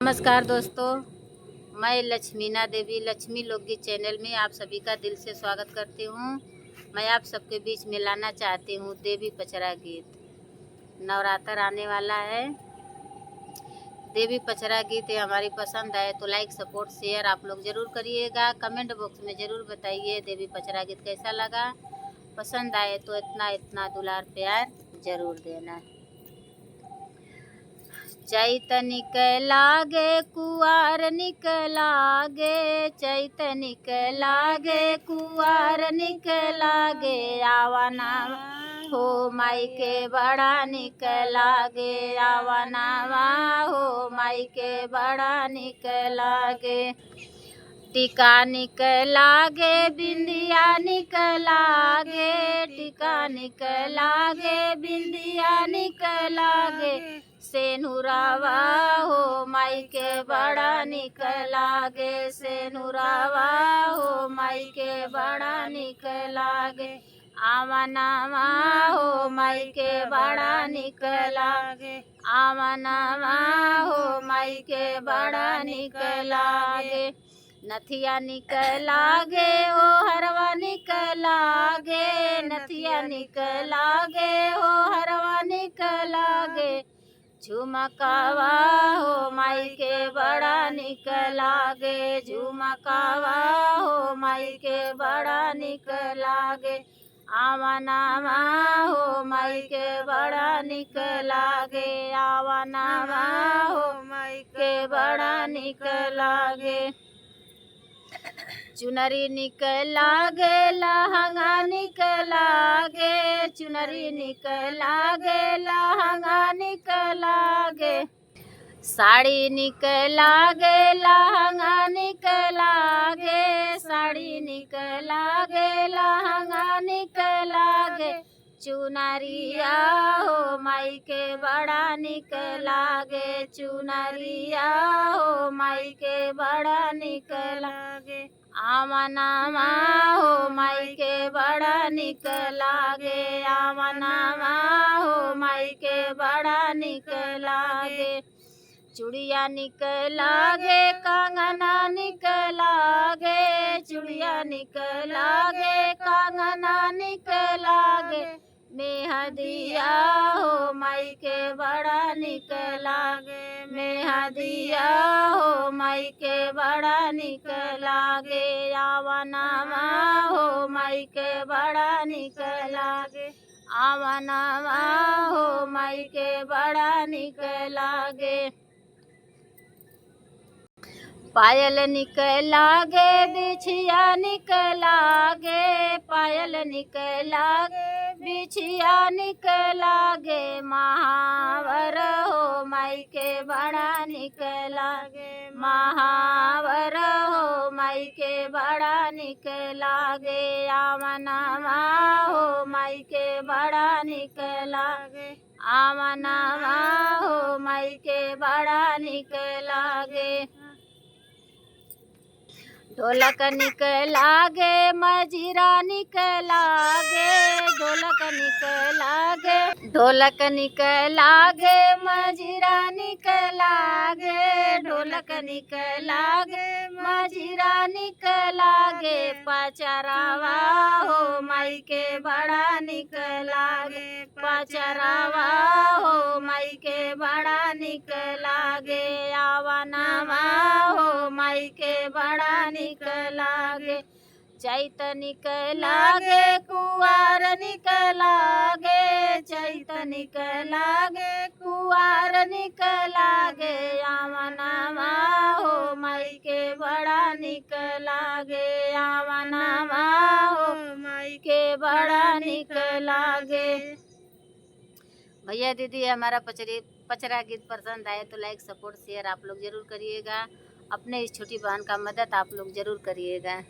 नमस्कार दोस्तों, मैं लक्ष्मीना देवी लक्ष्मी लोकगीत चैनल में आप सभी का दिल से स्वागत करती हूँ। मैं आप सबके बीच में लाना चाहती हूँ देवी पचरा गीत। नवरात्र आने वाला है। देवी पचरा गीत हमारी पसंद आए तो लाइक सपोर्ट शेयर आप लोग ज़रूर करिएगा। कमेंट बॉक्स में ज़रूर बताइए देवी पचरा गीत कैसा लगा। पसंद आए तो इतना दुलार प्यार ज़रूर देना। चैत निकलागे कुआर निकलागे, चैत निकलागे कुआर निकलागे, आवाना हो माई के बड़ा निकलागे, आवाना हो माई के बड़ा निकलागे। टीका निकलागे बिंदिया निकलागे, टीका निकलागे बिंदिया निकलागे, सेनुरावा हो माई के बड़ा निकलागे, सेनुरावा हो माई के बड़ा निकलागे, आमनावा हो माई के बड़ा निकलागे, आमनावा हो माई के बड़ा निकलागे। नथिया निकलागे ओ हरवा निकलागे, नथिया निकलागे ओ हरवा निकलागे, झुमकावा हो माई के बड़ा निकलागे, झुमकावा हो माई के बड़ा निकलागे, आमनावा हो माई के बड़ा निकलागे, आमनावा हो माई के बड़ा निकलागे। चुनरी निकलागे लहंगा निकलागे, चुनरी निकलागे लहंगा निकलागे, साड़ी निकलागे लहंगा निकलागे, साड़ी निकलागे लहंगा निकलागे, चुनरिया हो माई के बड़ा निकलागे, चुनरिया हो माई के बड़ा निकलागे, आमनावा हो माई के बड़ा निकलागे, आमनावा हो माई के बड़ा निकलागे। चूड़िया निकलागे कंगना निकलागे, चूड़िया निकलागे कंगना निकलागे, मेहदिया हो माई के बड़ा निकलागे, मेहदिया हो माई के बड़ा निकलागे, आमनावा हो माई के बड़ा निकलागे, आमनावा हो माई के बड़ा निकलागे। पायल निकलागे बिछिया निकलागे, पायल निकलागे बिछिया निकलागे, महावर हो माई के बड़ा निकलागे, महावर हो माई के बड़ा निकलागे, आमनावा हो माई के बड़ा निकलागे, आमनावा हो माई के बड़ा निकलागे। ढोलक निकलागे मजीरा निकलागे, ढोलक निकलागे, ढोलक निकलागे मजीरा निकलागे, ढोलक निकलागे मजीरा निकलागे, पचरावा हो माई के बड़ा निकलागे, पचरावा हो माई के बड़ा निकलागे, आवानावा हो माई के बड़ा निकलागे। चैत निकलागे कुआर निकलागे, चैत निकलागे कुआर निकलागे, आमनावा हो माई के बड़ा निकलागे, आमनावा हो माई के बड़ा निकलागे। भैया दीदी हमारा पचरा गीत पसंद आए तो लाइक सपोर्ट शेयर आप लोग ज़रूर करिएगा। अपने इस छोटी बहन का मदद आप लोग ज़रूर करिएगा।